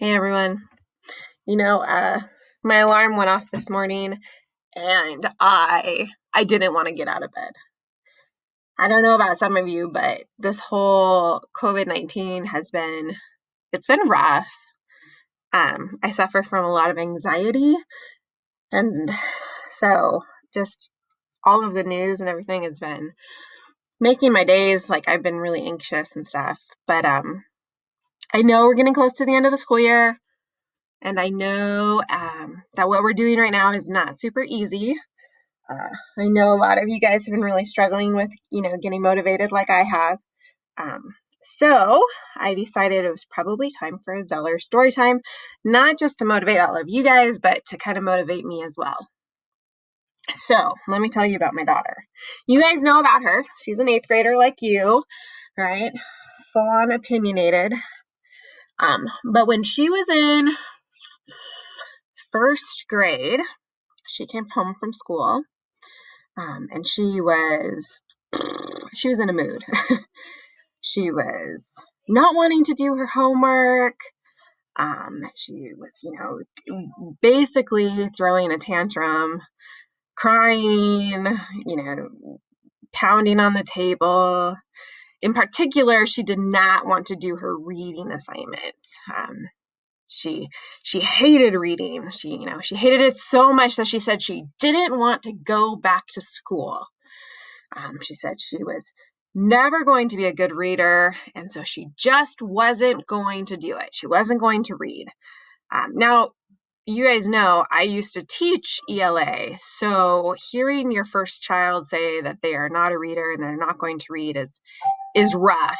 Hey everyone. You know, uh, my alarm went off this morning and I didn't want to get out of bed. I don't know about some of you, but this whole COVID-19 it's been rough. I suffer from a lot of anxiety, and so just all of the news and everything has been making my days like I've been really anxious and stuff. But I know we're getting close to the end of the school year. And I know that what we're doing right now is not super easy. I know a lot of you guys have been really struggling with, getting motivated like I have. So I decided it was probably time for a Zeller story time, not just to motivate all of you guys, but to kind of motivate me as well. So let me tell you about my daughter. You guys know about her. She's an eighth grader like you, right? Full on opinionated. But when she was in first grade, she came home from school, and she was in a mood. She was not wanting to do her homework. She was, basically throwing a tantrum, crying, pounding on the table. In particular, she did not want to do her reading assignment. She she hated reading. She hated it so much that she said she didn't want to go back to school. She said she was never going to be a good reader, and so she just wasn't going to do it. She wasn't going to read. Now, you guys know I used to teach ELA, so hearing your first child say that they are not a reader and they're not going to read is rough.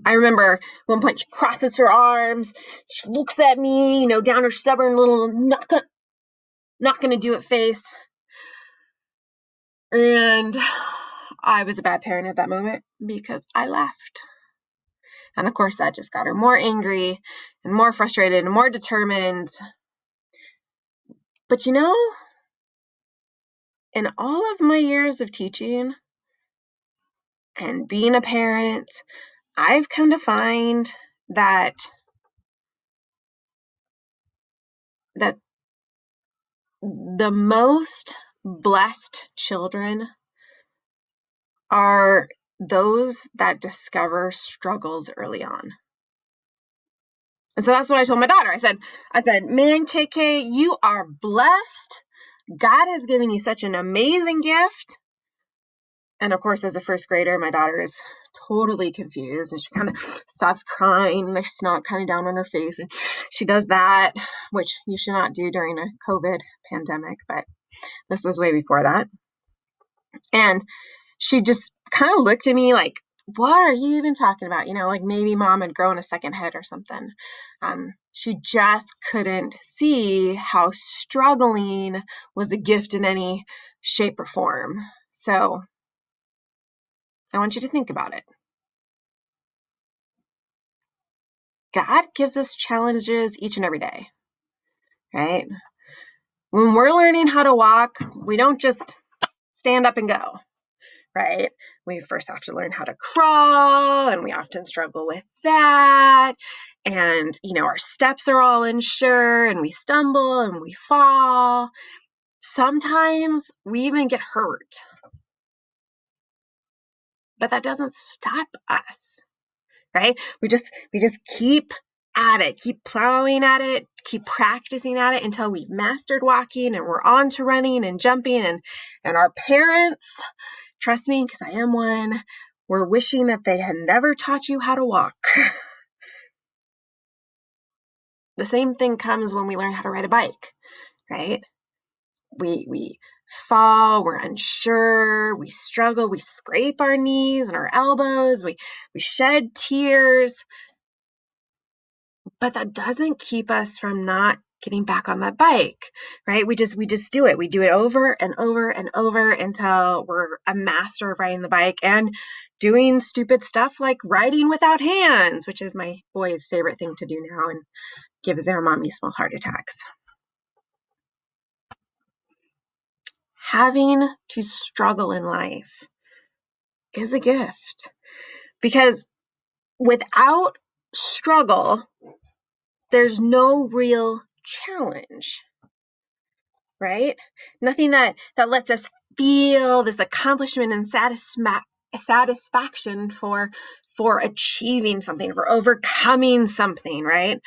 I remember one point she crosses her arms, she looks at me, down her stubborn little not gonna do it face. And I was a bad parent at that moment because I left. And of course, that just got her more angry and more frustrated and more determined. But in all of my years of teaching and being a parent, I've come to find that the most blessed children are those that discover struggles early on. And so that's what I told my daughter. I said, man, KK, you are blessed. God has given you such an amazing gift. And of course, as a first grader, my daughter is totally confused and she kind of stops crying and there's snot kind of down on her face. And she does that, which you should not do during a COVID pandemic, but this was way before that. And she just kind of looked at me like, what are you even talking about? Like maybe mom had grown a second head or something. She just couldn't see how struggling was a gift in any shape or form. So I want you to think about it. God gives us challenges each and every day, right? When we're learning how to walk, we don't just stand up and go, right? We first have to learn how to crawl, and we often struggle with that. And, our steps are all unsure, and we stumble and we fall. Sometimes we even get hurt. But that doesn't stop us, right? We just keep at it, keep plowing at it, keep practicing at it until we've mastered walking and we're on to running and jumping. And our parents, trust me, because I am one, we're wishing that they had never taught you how to walk. The same thing comes when we learn how to ride a bike, right? We fall, we're unsure, we struggle, we scrape our knees and our elbows, we shed tears, but that doesn't keep us from not getting back on that bike, right? We just do it. We do it over and over and over until we're a master of riding the bike and doing stupid stuff like riding without hands, which is my boy's favorite thing to do now and gives their mommy small heart attacks. Having to struggle in life is a gift because without struggle, there's no real challenge, right? Nothing that lets us feel this accomplishment and satisfaction for achieving something, for overcoming something, right?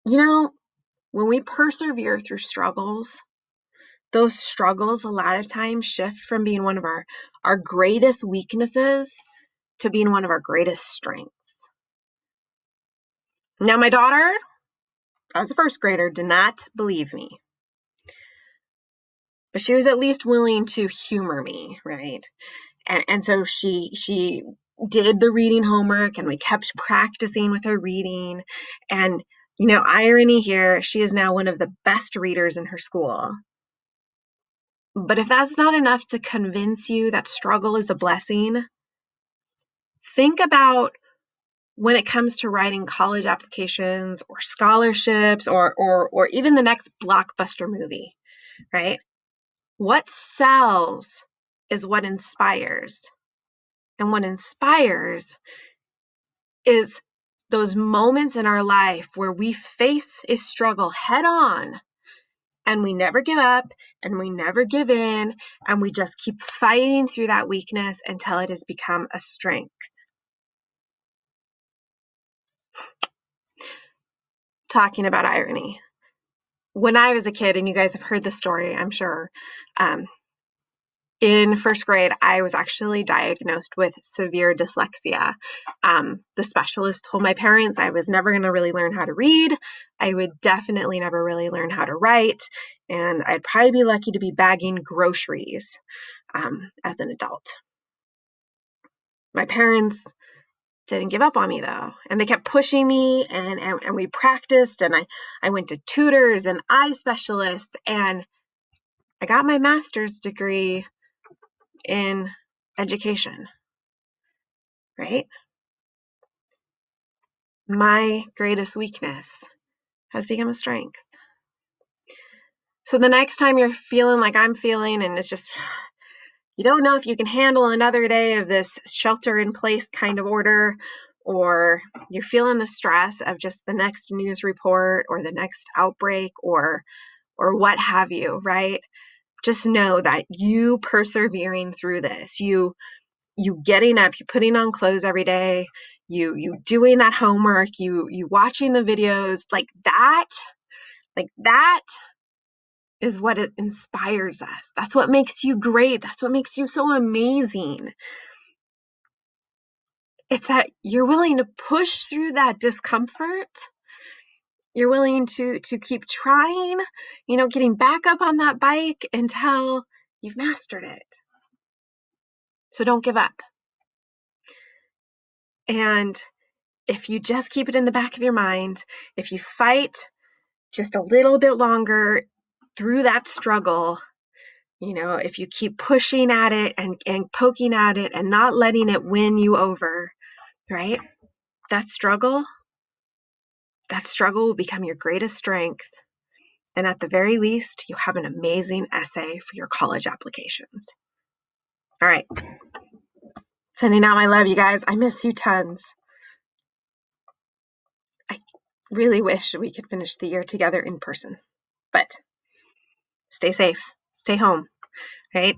When we persevere through struggles, those struggles a lot of times shift from being one of our greatest weaknesses to being one of our greatest strengths. Now, my daughter, as a first grader, did not believe me, but she was at least willing to humor me, right? And so she did the reading homework, and we kept practicing with her reading. And, irony here, she is now one of the best readers in her school. But if that's not enough to convince you that struggle is a blessing, think about when it comes to writing college applications or scholarships or even the next blockbuster movie, right? What sells is what inspires. And what inspires is those moments in our life where we face a struggle head on, and we never give up, and we never give in, and we just keep fighting through that weakness until it has become a strength. Talking about irony. When I was a kid, and you guys have heard this story, I'm sure, in first grade, I was actually diagnosed with severe dyslexia. The specialist told my parents I was never going to really learn how to read. I would definitely never really learn how to write. And I'd probably be lucky to be bagging groceries as an adult. My parents didn't give up on me, though. And they kept pushing me, and we practiced, and I went to tutors and eye specialists, and I got my master's degree in education, right? My greatest weakness has become a strength. So the next time you're feeling like I'm feeling, and it's just, you don't know if you can handle another day of this shelter in place kind of order, or you're feeling the stress of just the next news report or the next outbreak or what have you, right? Just know that you persevering through this, you getting up, you putting on clothes every day, you doing that homework, you watching the videos, like that is what it inspires us. That's what makes you great. That's what makes you so amazing. It's that you're willing to push through that discomfort. You're willing to keep trying, getting back up on that bike until you've mastered it. So don't give up. And if you just keep it in the back of your mind, if you fight just a little bit longer through that struggle, if you keep pushing at it and poking at it and not letting it win you over, right? That struggle will become your greatest strength. And at the very least, you have an amazing essay for your college applications. All right. Sending out my love, you guys. I miss you tons. I really wish we could finish the year together in person. But stay safe. Stay home, right?